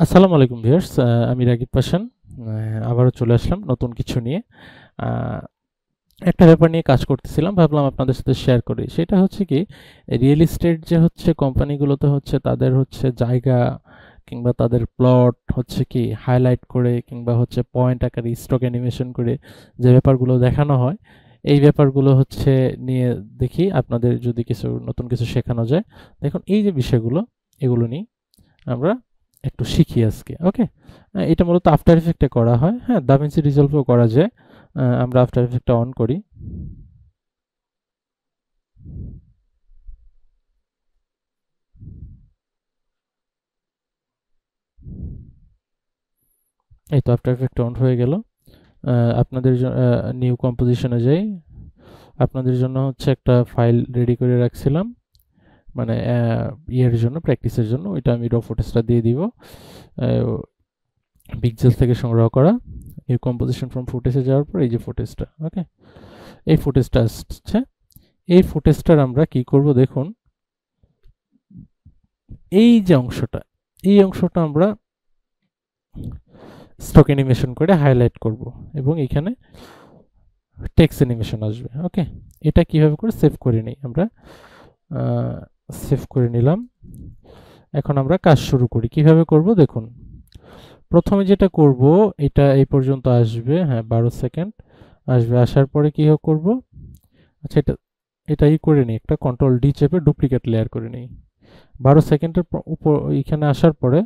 আসসালামু আলাইকুম ভিউয়ার্স, আমি রাগিব পাশান। আবারও চলে আসলাম নতুন কিছু নিয়ে। আহ, একটা ব্যাপার নিয়ে কাজ করতেছিলাম, ভাবলাম আপনাদের সাথে শেয়ার করি। সেটা হচ্ছে কি, রিয়েল এস্টেট যে হচ্ছে কোম্পানিগুলোতে হচ্ছে তাদের হচ্ছে জায়গা কিংবা তাদের প্লট হচ্ছে কি হাইলাইট করে কিংবা হচ্ছে পয়েন্ট আকারে স্টক অ্যানিমেশন করে যে ব্যাপারগুলো দেখানো হয়, এই ব্যাপারগুলো হচ্ছে নিয়ে দেখি আপনাদের যদি কিছু নতুন কিছু শেখানো যায়। দেখুন এই যে বিষয়গুলো, এগুলো নিয়ে আমরা একটু শিখি আজকে। ওকে, এটা মূলত আফটার ইফেক্টে করা হয়। হ্যাঁ, দাভিন্সি রিজলভেও করা যায়। আমরা আফটার ইফেক্টটা অন করি। এই তো আফটার ইফেক্ট অন হয়ে গেল। আপনাদের নিউ কম্পোজিশনে যাই। আপনাদের জন্য হচ্ছে একটা ফাইল রেডি করে রাখছিলাম, মানে ইয়ের জন্য, প্র্যাকটিসের জন্য। ওইটা আমি র ফুটেজটা দিয়ে দিব। পিক্সেল থেকে সংগ্রহ করা। নিউ কম্পোজিশন ফ্রম ফুটেজে যাওয়ার পর এই যে ফুটেজটা, ওকে, এই ফুটেজটা আসছে। এই ফুটেজটার আমরা কি করব দেখুন, এই যে অংশটা, এই অংশটা আমরা স্টক অ্যানিমেশন করে হাইলাইট করব এবং এখানে টেক্সট অ্যানিমেশন আসবে। ওকে, এটা কিভাবে করে সেভ করে নিই আমরা। সেভ করে নিলাম। এখন আমরা কাজ শুরু করি। কিভাবে করব দেখুন, প্রথমে যেটা করব, এটা এই পর্যন্ত আসবে। হ্যাঁ, 12 সেকেন্ড আসবে। আসার পরে কি করব, আচ্ছা এটা এটাই করে নিই, একটা কন্ট্রোল ডি চেপে ডুপ্লিকেট লেয়ার করে নিই। 12 সেকেন্ডের উপর এখানে আসার পরে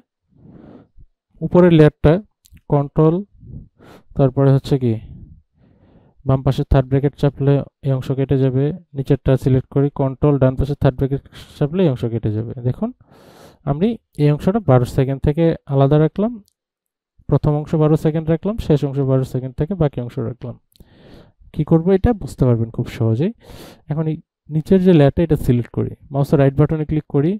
উপরের লেয়ারটা কন্ট্রোল, তারপরে হচ্ছে কি বাম পাশে থার্ড ব্র্যাকেট চাপলে এই অংশ কেটে যাবে। নিচেরটা সিলেক্ট করি, কন্ট্রোল, ডান পাশে থার্ড ব্র্যাকেট চাপলে এই অংশ কেটে যাবে। দেখুন আমি এই অংশটা 12 সেকেন্ড থেকে আলাদা রাখলাম। প্রথম অংশ 12 সেকেন্ড রাখলাম, শেষ অংশ 12 সেকেন্ড থেকে বাকি অংশ রাখলাম। কি করব এটা বুঝতে পারবেন খুব সহজেই। এখন এই নিচের যে লেয়ারটা, এটা সিলেক্ট করি, মাউসের রাইট বাটনে ক্লিক করি।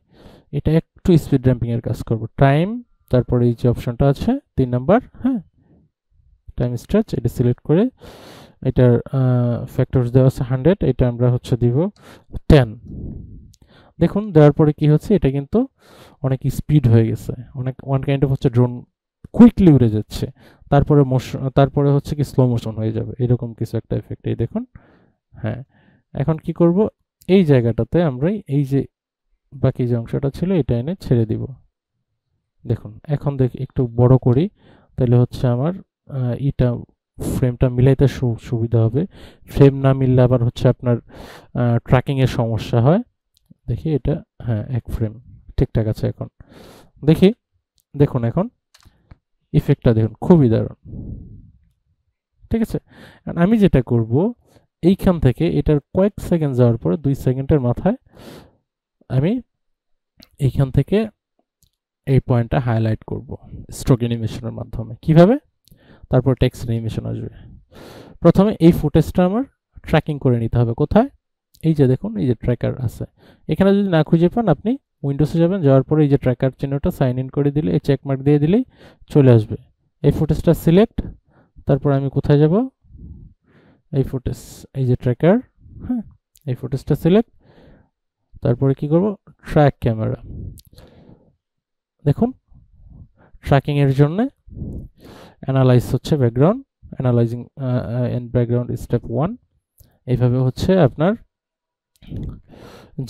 এটা একটু স্পিড র্যাম্পিং এর কাজ করব। টাইম, তারপরে এই যে অপশনটা আছে 3 নাম্বার, হ্যাঁ, টাইম স্ট্রেচ, এটা সিলেক্ট করে এটার ফ্যাক্টরস দেওয়া আছে 100, এটা আমরা হচ্ছে দিব 10। দেখুন দেওয়ার পরে কি হচ্ছে, এটা কিন্তু অনেক স্পিড হয়ে গেছে, অনেক ওয়ান কাইন্ড অফ হচ্ছে ড্রোন কুইকলি উড়ে যাচ্ছে। তারপরে মোশন, তারপরে হচ্ছে কি স্লো মোশন হয়ে যাবে, এরকম কিছু একটা এফেক্ট। এই দেখুন। হ্যাঁ, এখন কি করব, এই জায়গাটাতে আমরা এই যে বাকি যে অংশটা ছিল এটা এনে ছেড়ে দিব। দেখুন এখন দেখি একটু বড় করি, তাহলে হচ্ছে আমার ইটা ফ্রেমটা মিলাইতে সুবিধা হবে। ফ্রেম না মিললে আবার হচ্ছে আপনার ট্র্যাকিং এর সমস্যা হয়। দেখি এটা, হ্যাঁ, এক ফ্রেম ঠিকঠাক আছে। এখন দেখি, দেখুন এখন ইফেক্টটা দেখুন, খুবই দারুণ। ঠিক আছে, আমি যেটা করব, এইখান থেকে এটার কয়েক সেকেন্ড যাওয়ার পরে 2 সেকেন্ডের মাথায় আমি এইখান থেকে এই পয়েন্টটা হাইলাইট করব স্ট্রোক অ্যানিমেশনের মাধ্যমে। কিভাবে, তারপর টেক্সট অ্যানিমেশন আসবে। প্রথমে এই ফুটেজটা আমার ট্র্যাকিং করে নিতে হবে। কোথায়, এই যে দেখুন, এই যে ট্র্যাকার আছে। এখানে যদি না খুঁজে পান, আপনি উইন্ডোজে যাবেন, যাওয়ার পরে এই যে ট্র্যাকার চিহ্নটা সাইন ইন করে দিলে, এই চেক মার্ক দিয়ে দিলেই চলে আসবে। এই ফুটেজটা সিলেক্ট, তারপর আমি কোথায় যাব, এই ফুটেজ, এই যে ট্র্যাকার, হ্যাঁ, এই ফুটেজটা সিলেক্ট, তারপরে কি করব, ট্র্যাক ক্যামেরা। দেখুন ট্র্যাকিং এর জন্য অ্যানালাইজ হচ্ছে background, analysing and background step 1। এইভাবে হচ্ছে আপনার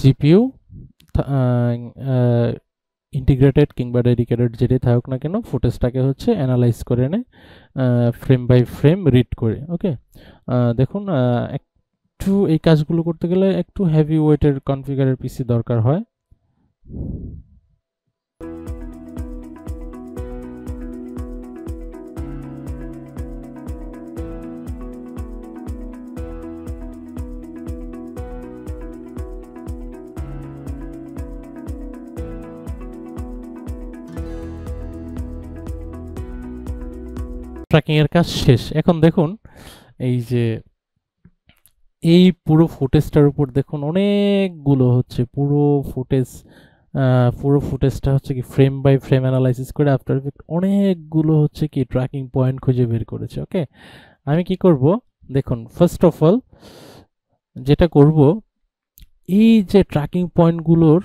জিপিইউ ইন্টিগ্রেটেড কিংবা ডেডিকেটেড যেটাই থাকুক না কেন, ফুটেজটাকে হচ্ছে অ্যানালাইজ করে নেয় ফ্রেম বাই ফ্রেম রিড করে। ওকে, দেখুন একটু এই কাজগুলো করতে গেলে একটু হেভি ওয়েটের কনফিগারের পিসি দরকার হয়। ট্র্যাকিং এর কাজ শেষ। এখন দেখুন এই যে এই পুরো ফুটেজটার উপর দেখুন অনেকগুলো হচ্ছে পুরো ফুটেজটা হচ্ছে কি ফ্রেম বাই ফ্রেম অ্যানালাইসিস করে আফটার ইফেক্ট অনেকগুলো হচ্ছে কি ট্র্যাকিং পয়েন্ট খুঁজে বের করেছে। ওকে, আমি কি করব দেখুন, ফার্স্ট অফ অল যেটা করব, এই যে ট্র্যাকিং পয়েন্টগুলোর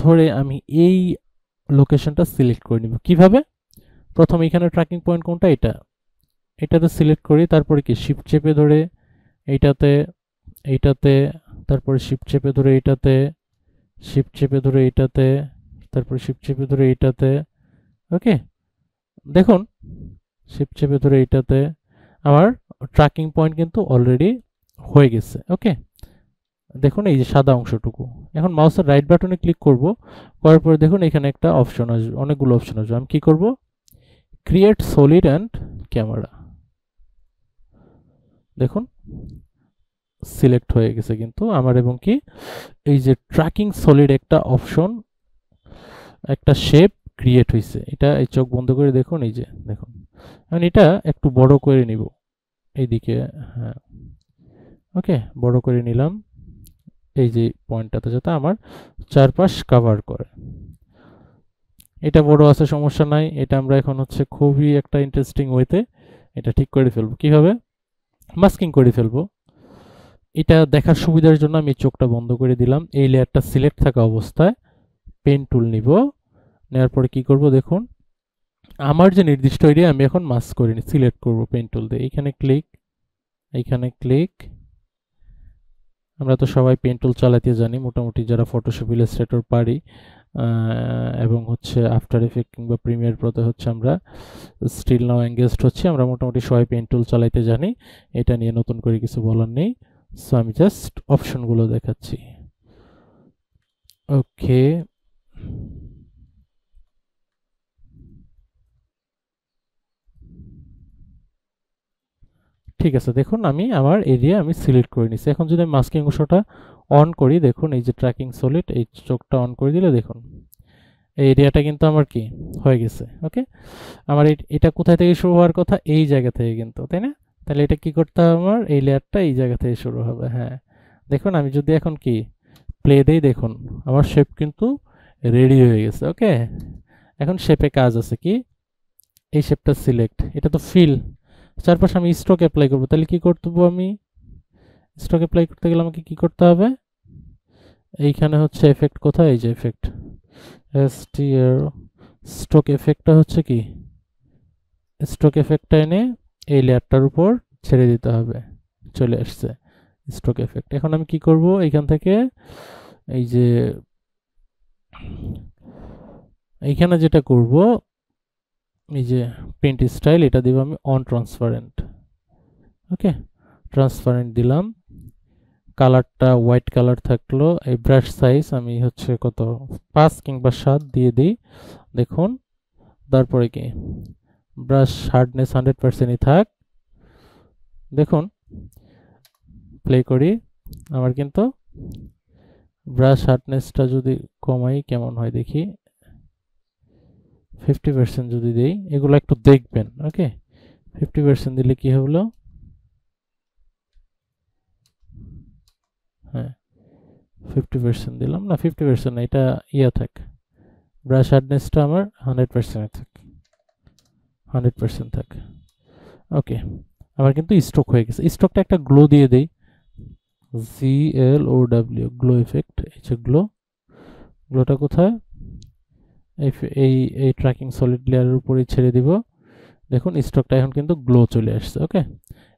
ধরে আমি এই লোকেশনটা সিলেক্ট করে নিব। কিভাবে, প্রথম এখানে ট্র্যাকিং পয়েন্ট কোনটা, এটাতে সিলেক্ট করি, তারপরে কি শিফট চেপে ধরে এইটাতে, এইটাতে, তারপরে শিফট চেপে ধরে এইটাতে, শিফট চেপে ধরে এইটাতে, তারপরে শিফট চেপে ধরে এইটাতে। ওকে, দেখুন শিফট চেপে ধরে এইটাতে আমার ট্র্যাকিং পয়েন্ট কিন্তু অলরেডি হয়ে গেছে। ওকে, দেখুন এই যে সাদা অংশটুকু। এখন মাউসের রাইট বাটনে ক্লিক করব, করার পরে দেখুন এখানে একটা অপশন আসবে, অনেকগুলো অপশন আসবে। আমি কি করব, ক্রিয়েট সলিড অ্যান্ড ক্যামেরা, দেখুন সিলেক্ট হয়ে গেছে কিন্তু আমার, এবং কি এই যে ট্র্যাকিং সলিড একটা অপশন, একটা শেপ ক্রিয়েট হয়েছে। এটা এই চোখ বন্ধ করে দেখুন, এই যে দেখুন আমি এটা একটু বড় করে নিব এইদিকে। হ্যাঁ, ওকে, বড় করে নিলাম এই যে পয়েন্টটাতে, যাতে আমার চারপাশ কভার করে। এটা বড় আছে, সমস্যা নাই। এটা আমরা এখন হচ্ছে খুবই একটা ইন্টারেস্টিং ওয়েতে এটা ঠিক করে ফেলবো। কিভাবে, মাস্কিং করে ফেলবো। এটা দেখার সুবিধার জন্য আমি চোখটা বন্ধ করে দিলাম। এই লেয়ারটা সিলেক্ট থাকা অবস্থায় পেন টুল নিব, নেওয়ার পরে কি করব, দেখুন আমার যে নির্দিষ্ট এরিয়া আমি এখন মাস্ক করে সিলেক্ট করব পেন টুল দিয়ে। এইখানে ক্লিক, এইখানে ক্লিক। আমরা তো সবাই পেন টুল চালাতে জানি মোটামুটি, যারা ফটোশপ ইলাস্ট্রেটর পারি এবং হচ্ছে আফটার এফেক্ট কিংবা প্রিমিয়ার প্রোতে হচ্ছে আমরা স্টিল নাও এঙ্গেজড হচ্ছে, আমরা মোটামুটি সবাই পেন টুল চালাইতে জানি। এটা নিয়ে নতুন করে কিছু বলার নেই। সো আমি জাস্ট অপশনগুলো দেখাচ্ছি। ওকে, ঠিক আছে, দেখুন আমি আমার এরিয়া আমি সিলেক্ট করে নিছি। এখন যদি আমি মাস্কিং অংশটা অন করি, দেখুন এই যে ট্র্যাকিং সলিড, এই চোখটা অন করে দিলে দেখুন এই এরিয়াটা কিন্তু আমার কি হয়ে গেছে। ওকে, আমার এটা কোথায় থেকে শুরু হওয়ার কথা, এই জায়গা থেকে কিন্তু, তাই না? তাহলে এটা কি করতে হবে, আমার এই লেয়ারটা এই জায়গা থেকে শুরু হবে। হ্যাঁ, দেখুন আমি যদি এখন কি প্লে দেই, দেখুন আমার শেপ কিন্তু রেডি হয়ে গেছে। ওকে, এখন শেপে কাজ আছে কি, এই শেপটা সিলেক্ট, এটা তো ফিল, চারপাশে আমি স্ট্রোক অ্যাপ্লাই করবো। তাহলে কি করতে হবে, আমি স্ট্রোক অ্যাপ্লাই করতে গেলে আমাকে কি করতে হবে, এইখানে হচ্ছে এফেক্ট কোথায়, এই যে এফেক্ট, এসটিআর স্ট্রোক এফেক্টটা হচ্ছে কি, স্ট্রোক এফেক্টটা এনে এই লেয়ারটার উপর ছেড়ে দিতে হবে। চলে আসছে স্ট্রোক এফেক্ট। এখন আমি কি করব, এইখান থেকে এই যে এইখানে যেটা করব, এই যে প্রিন্ট স্টাইল, এটা দিব আমি অন ট্রান্সপারেন্ট। ওকে, ট্রান্সপারেন্ট দিলাম, কালারটা হোয়াইট কালার থাকলো। এই ব্রাশ সাইজ আমি হচ্ছে কত 5 কিংবা 7 দিয়ে দিই, দেখুন। তারপরে কি ব্রাশ হার্ডনেস 100%ই থাক, দেখুন প্লে করি, আমার কিন্তু ব্রাশ হার্ডনেসটা যদি কমাই কেমন হয় দেখি, 50% যদি দেই, এগুলো একটু দেখবেন। ওকে, 50% দিলে কি হলো, হ্যাঁ 50% দিলাম না, 50% না, এটা ইয়া থাক, ব্রাশ হার্ডনেসটা আমার 100% থাক, 100% থাক। ওকে, আমার কিন্তু স্ট্রোক হয়ে গেছে। স্ট্রোকটা একটা গ্লো দিয়ে দেই, GLOW, গ্লো ইফেক্ট। এই যে গ্লো, গ্লোটা কোথায়, এই এই ট্র্যাকিং সলিড লেয়ারের উপরে ছেড়ে দিব। দেখুন স্ট্রোকটা এখন কিন্তু গ্লো চলে আসছে। ওকে,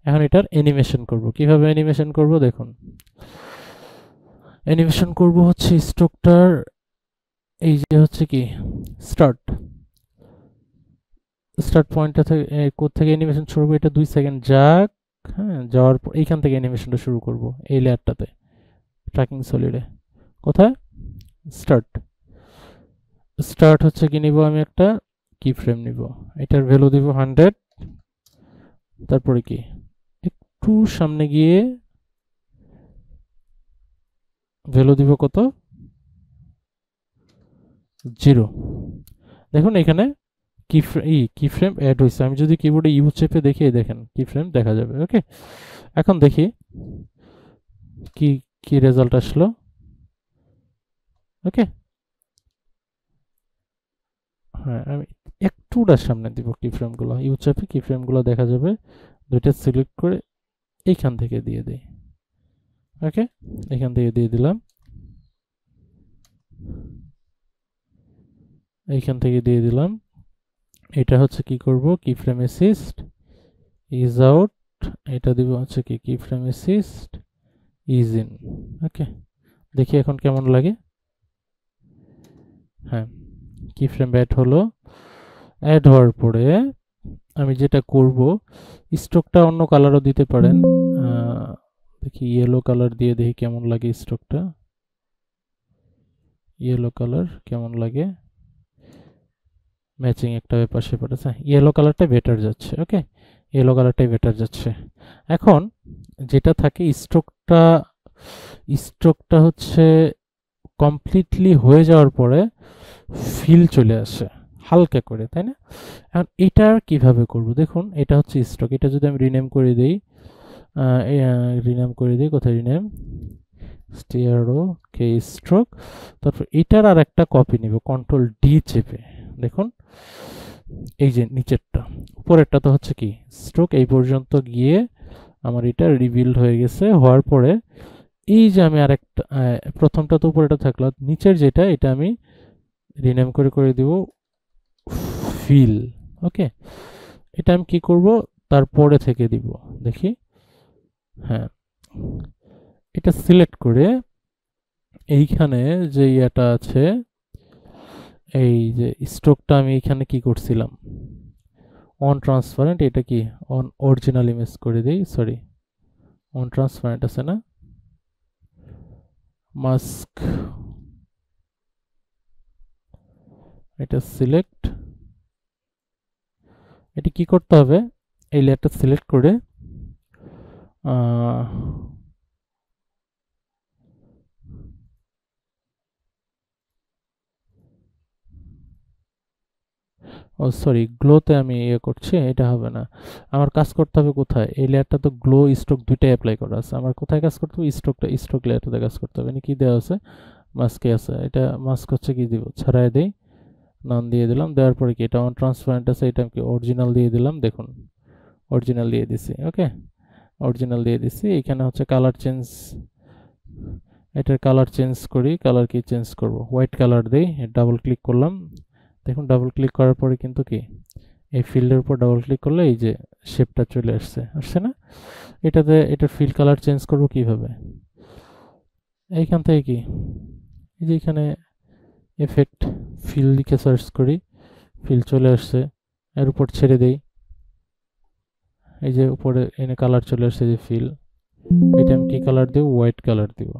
এখন এটার অ্যানিমেশন করব। কিভাবে অ্যানিমেশন করব, দেখুন অ্যানিমেশন করব হচ্ছে স্ট্রোকটার এই যে হচ্ছে কি স্টার্ট, স্টার্ট পয়েন্টটা থেকে কোথা থেকে অ্যানিমেশন শুরু হবে, এটা 2 সেকেন্ড যাক। হ্যাঁ, যাওয়ার পর এইখান থেকে অ্যানিমেশনটা শুরু করব, এই লেয়ারটাতে ট্র্যাকিং সলিডে। কোথায়, স্টার্ট, স্টার্ট হচ্ছে কি নিব, আমি একটা কি ফ্রেম নিব, এটার ভ্যালু দিব 100। তারপরে কি একটু সামনে গিয়ে ভ্যালু দিব কত, 0। দেখুন এখানে কি ফ্রেম অ্যাড হয়েছে। আমি যদি কিবোর্ডে ইউ চেপে দেখি, দেখেন কি ফ্রেম দেখা যাবে। ওকে, এখন দেখি কি কি রেজাল্ট আসলো। ওকে, হ্যাঁ আমি একটুটার সামনে দিব কি ফ্রেমগুলো, ইউ চেপে কি ফ্রেমগুলো দেখা যাবে, দুইটা সিলেক্ট করে এইখান থেকে দিয়ে দিই। ওকে, এখান থেকে দিয়ে দিলাম, এইখান থেকে দিয়ে দিলাম, এটা হচ্ছে কি করব, কি ফ্রেম অ্যাসিস্ট ইজ আউট, এটা দিব হচ্ছে কি ফ্রেম অ্যাসিস্ট ইজ ইন। ওকে, দেখি এখন কেমন লাগে। হ্যাঁ, কি ফ্রেম অ্যাড হলো। অ্যাড হওয়ার পরে আমি যেটা করব, স্ট্রোকটা অন্য কালারও দিতে পারেন। দেখি ইয়েলো কালার দিয়ে দেখি কেমন লাগে স্ট্রোকটা। ইয়েলো কালার কেমন লাগে, ম্যাচিং একটা ব্যাপার সেপার আছে। ইয়েলো কালারটা বেটার যাচ্ছে। ওকে, ইয়েলো কালারটাই বেটার যাচ্ছে। এখন যেটা থাকে স্ট্রোকটা হচ্ছে কমপ্লিটলি হয়ে যাওয়ার পরে ফিল চলে আসে হালকা করে, তাই না? এখন এটা কিভাবে করব, দেখুন এটা হচ্ছে স্ট্রোক। এটা যদি আমি রিনেম করে দিই, কোথায় রিনেম, স্টিয়ারো কে স্ট্রোক, তারপর এটার আর একটা কপি নিব কন্ট্রোল ডি চেপে। দেখুন এই যে নিচেরটা, উপরেরটা তো হচ্ছে কি স্ট্রোক, এই পর্যন্ত গিয়ে আমার এটা রিবিল্ড হয়ে গেছে। হওয়ার পরে এই যে আমি আরেকটা, প্রথমটা তো উপরেটা থাকলো, নিচের যেটা এটা আমি রিনেম করে দিব ফিল। ওকে, এটা আমি কি করব, তারপরে থেকে দিব, দেখি। হ্যাঁ, এটা সিলেক্ট করে এইখানে যে ইয়েটা আছে, এই যে স্ট্রোকটা আমি এখানে কি করছিলাম, অন ট্রান্সপারেন্ট, এটা কি অন অরিজিনাল ইমেজ করে দিই, সরি অন ট্রান্সপারেন্ট আছে না, মাস্ক, এটা সিলেক্ট, এটা কি করতে হবে, এই লেয়ারটা সিলেক্ট করে ও সরি, গ্লোতে আমি ইয়ে করছি, এটা হবে না। আমার কাজ করতে হবে কোথায়, এই লেয়ারটা তো গ্লো স্ট্রোক দুইটাই অ্যাপ্লাই করা আছে, আমার কোথায় কাজ করতে হবে, স্ট্রোক লেয়ারটাতে কাজ করতে হবে। কি দেওয়া আছে, মাস্কে আছে, এটা মাস্ক হচ্ছে কি দিব, ছাড়াই দেই, নাম দিয়ে দিলাম। দেওয়ার পরে কি এটা অন ট্রান্সপারেন্ট আছে, এটা কি অরিজিনাল দিয়ে দিলাম, দেখুন অরিজিনাল দিয়ে দিছি। ওকে, অরিজিনাল দিয়ে দিছি। এখানে হচ্ছে কালার চেঞ্জ, এটার কালার চেঞ্জ করি, কালার কি চেঞ্জ করব, হোয়াইট কালার দেই, ডাবল ক্লিক করলাম। দেখুন ডাবল ক্লিক করার পরে কিন্তু কি এই ফিল্ডের উপর ডাবল ক্লিক করলে এই যে শেপটা চলে আসছে না। এটাতে এটার ফিল কালার চেঞ্জ করব কিভাবে, এইখান থেকে কি এই যে এখানে এফেক্ট ফিল লিখে সার্চ করি, ফিল চলে আসছে, এর উপর ছেড়ে দেই, এই যে উপরে এনে কালার চলে আসছে যে ফিল, এটা আমি কি কালার দেব, হোয়াইট কালার দিব।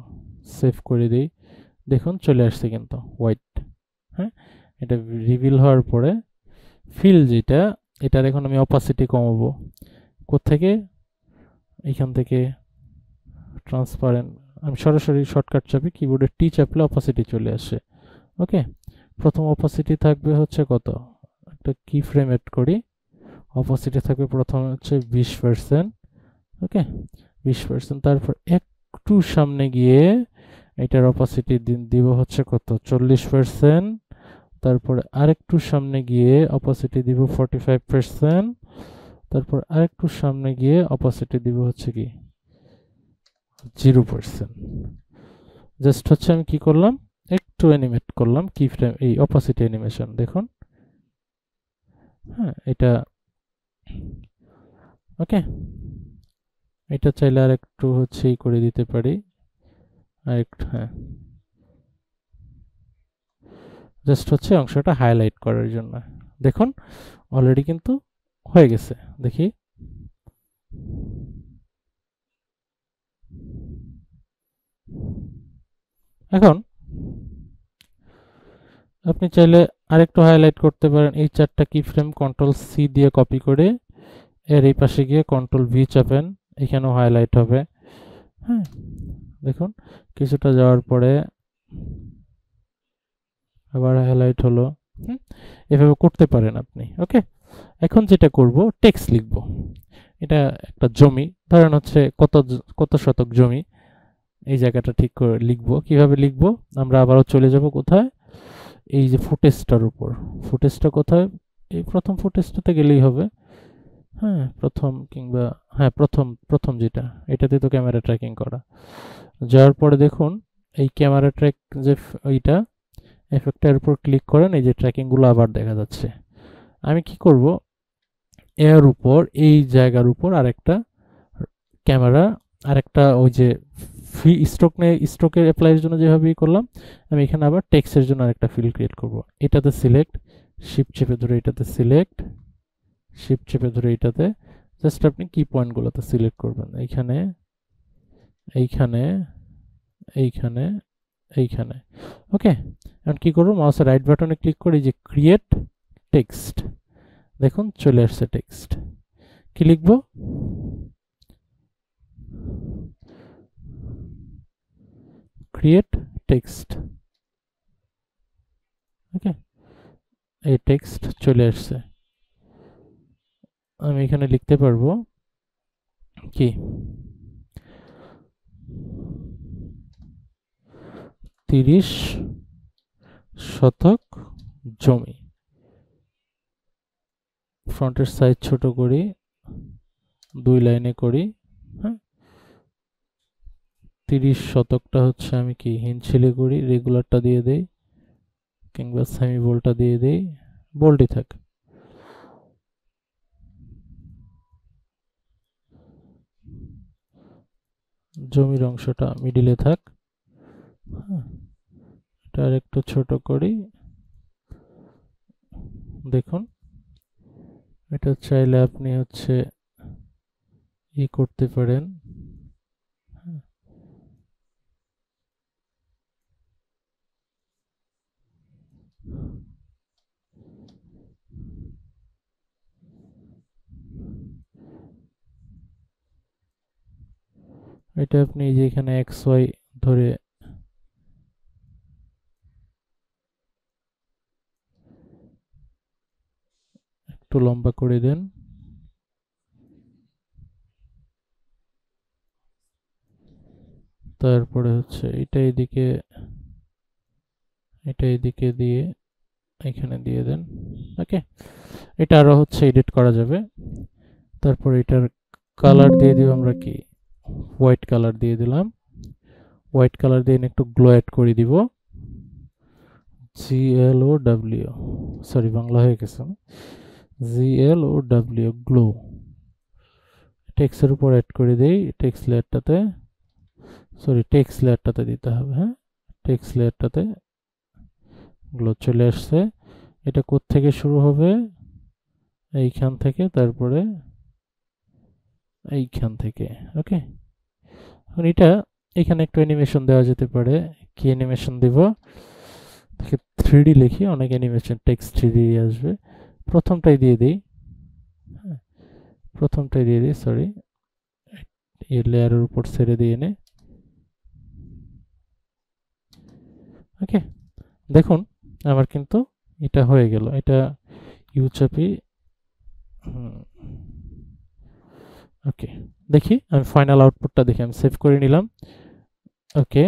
সেভ করে দিই, দেখুন চলে আসছে কিন্তু হোয়াইট। হ্যাঁ, এটা রিভিল হওয়ার পরে ফিল যেটা, এটার এখন আমি অপাসিটি কমাবো, কোত্থেকে, এইখান থেকে ট্রান্সপারেন্ট, আমি সরাসরি শর্টকাট চাপি, কিবোর্ডে টি চাপলে অপাসিটি চলে আসে। ওকে, প্রথম অপাসিটি থাকবে হচ্ছে কত, একটা কি ফ্রেম এড করি, অপাসিটি থাকবে প্রথমে হচ্ছে 20%। ওকে, 20%, তারপর একটু সামনে গিয়ে এটার অপাসিটি দিব হচ্ছে কত, 40%। তারপরে আরেকটু সামনে গিয়ে অপাসিটি দিব 45%। তারপর আরেকটু সামনে গিয়ে অপাসিটি দিব হচ্ছে কি 0%। জাস্ট হচ্ছে আমি কি করলাম, একটু অ্যানিমেট করলাম কি ফ্রেম, এই অপাসিটি অ্যানিমেশন দেখুন। হ্যাঁ, এটা ওকে, এটা চাইলে আর একটু হচ্ছে করে দিতে পারি, আর একটু, হ্যাঁ, জাস্ট হচ্ছে অংশটা হাইলাইট করার জন্য। দেখুন অলরেডি কিন্তু হয়ে গেছে, দেখি। এখন আপনি চাইলে আরেকটু হাইলাইট করতে পারেন, এই চারটা কি ফ্রেম কন্ট্রোল সি দিয়ে কপি করে এর এই পাশে গিয়ে কন্ট্রোল ভি চাপেন, এখানেও হাইলাইট হবে। হ্যাঁ, দেখুন কিছুটা যাওয়ার পরে আবার হাইলাইট হলো। এভাবে করতে পারেন আপনি। ওকে, এখন যেটা করব, টেক্সট লিখব। এটা একটা জমি, ধরেন হচ্ছে কত শতক জমি, এই জায়গাটা ঠিক করে লিখব। কিভাবে লিখব, আমরা আবারও চলে যাব কোথায়, এই যে ফুটেজটার উপর। ফুটেজটা কোথায়, এই প্রথম ফুটেজটাতে গেলেই হবে। হ্যাঁ, প্রথম কিংবা হ্যাঁ প্রথম যেটা, এটাতে তো ক্যামেরা ট্র্যাকিং করা। যাওয়ার পরে দেখুন এই ক্যামেরা ট্র্যাক যে ওইটা এফেক্টের উপর ক্লিক করেন, এই যে ট্র্যাকিংগুলো আবার দেখা যাচ্ছে। আমি কি করব, এর উপর এই জায়গার উপর আরেকটা ক্যামেরা, আরেকটা ওই যে ফ্রি স্ট্রোক নেই, স্ট্রোকের অ্যাপ্লাইয়ের জন্য যেভাবে করলাম, আমি এখানে আবার টেক্সটের জন্য আরেকটা ফিল্ড ক্রিয়েট করব। এটাতে সিলেক্ট, শিফট চেপে ধরে এটাতে সিলেক্ট, শিফট চেপে ধরে এটাতে জাস্ট আপনি কি পয়েন্টগুলোতে সিলেক্ট করবেন, এইখানে, এইখানে, এইখানে, এইখানে। ওকে, এখন কি করব, মাউসের রাইট বাটনে ক্লিক করে যে ক্রিয়েট টেক্সট, দেখুন চলে আসছে টেক্সট। কি লিখব, ক্রিয়েট টেক্সট। ওকে, এই টেক্সট চলে আসছে। আমি এখানে লিখতে পারবো কি, 30 শতক জমি। ফ্রন্টের সাইজ ছোট করি, 2 লাইনে করি। হ্যাঁ, 30 শতকটা হচ্ছে আমি কি হিনছেলে করি, রেগুলারটা দিয়ে দেই কিংবা সেমি বোল্টটা দিয়ে দেই, বোল্টই থাক। জমির অংশটা মিডিলে থাক। এটা আর একটু ছোট করি, দেখুন এটা চাইলে আপনি হচ্ছে ই করতে পারেন। এটা আপনি যে এখানে এক্স ওয়াই ধরে একটু লম্বা করে দেন। তারপরে হচ্ছে এটা এদিকে, এটা এদিকে দিয়ে এখানে দিয়ে দেন। ওকে, এটা আরো হচ্ছে এডিট করা যাবে। তারপর এটার কালার দিয়ে দিব আমরা কি, হোয়াইট কালার দিয়ে দিলাম। হোয়াইট কালার দিয়ে একটু গ্লো অ্যাড করে দিব, GLOW, সরি বাংলা হয়ে গেছে, GLOW, গ্লো। টেক্সটের উপর অ্যাড করে দেই, টেক্সট লেয়ারটাতে, সরি টেক্সট লেয়ারটাতে দিতে হবে। হ্যাঁ, টেক্সট লেয়ারটাতে গ্লো চলে আসছে। এটা কোত্থেকে শুরু হবে, এইখান থেকে, তারপরে এইখান থেকে। ওকে, এখন এটা এখানে একটু অ্যানিমেশন দেওয়া যেতে পারে। কি অ্যানিমেশন দিব, 3D লিখি, অনেক অ্যানিমেশন টেক্সট 3D আসবে। প্রথমটাই দিয়ে দিই, প্রথমটাই দিয়ে দিই, সরি এই লেয়ারের উপর ছেড়ে দিয়ে নে। ওকে, দেখুন আমার কিন্তু এটা হয়ে গেল। এটা ইউ চাপি, ওকে, দেখি আমি ফাইনাল আউটপুটটা দেখি, আমি সেভ করে নিলাম। ওকে,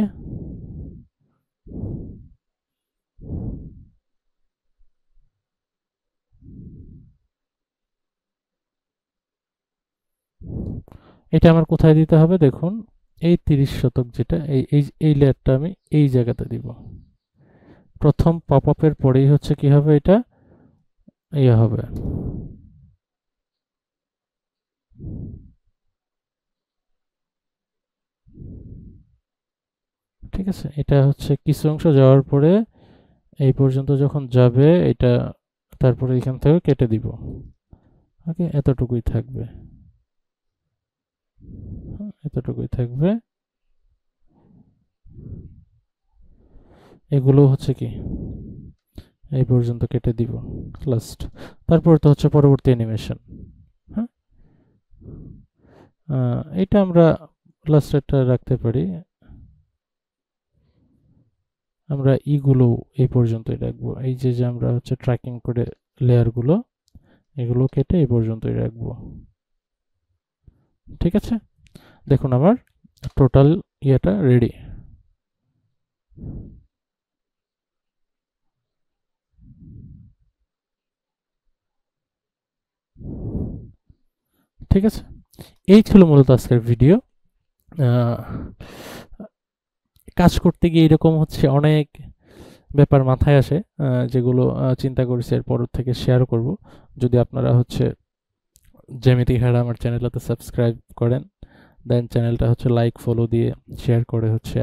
এটা আমার কোথায় দিতে হবে দেখুন, এই 30 শতক যেটা, এই লেয়ারটা আমি এই জায়গাতে দিব। প্রথম পপ আপের পরেই হচ্ছে কি হবে, এটা ইয়ে হবে। ঠিক আছে, এটা হচ্ছে কিছু অংশ যাওয়ার পরে এই পর্যন্ত যখন যাবে এটা, তারপরে এখান থেকে কেটে দিব। ওকে, এতটুকুই থাকবে, এতটুকুই থাকবে। এগুলো হচ্ছে কি এই পর্যন্ত কেটে দিব লাস্ট। তারপর তো হচ্ছে পরবর্তী অ্যানিমেশন। হ্যাঁ, এটা আমরা লাস্টেরটা রাখতে পারি, আমরা ইগুলো এই পর্যন্তই রাখবো। এই যে যে আমরা হচ্ছে ট্র্যাকিং করে লেয়ারগুলো, এগুলো কেটে এই পর্যন্তই রাখবো। ঠিক আছে, দেখুন আমার টোটাল ইয়েটা রেডি। ঠিক আছে, এই ছিল মূলত আজকের ভিডিও। কাজ করতে গিয়ে এরকম হচ্ছে অনেক ব্যাপার মাথায় আসে, যেগুলো চিন্তা করেছি এরপর থেকে শেয়ার করব। যদি আপনারা হচ্ছে জ্যামিতিক হেড আমার চ্যানেলটাতে সাবস্ক্রাইব করেন, দেন চ্যানেলটা হচ্ছে লাইক ফলো দিয়ে শেয়ার করে হচ্ছে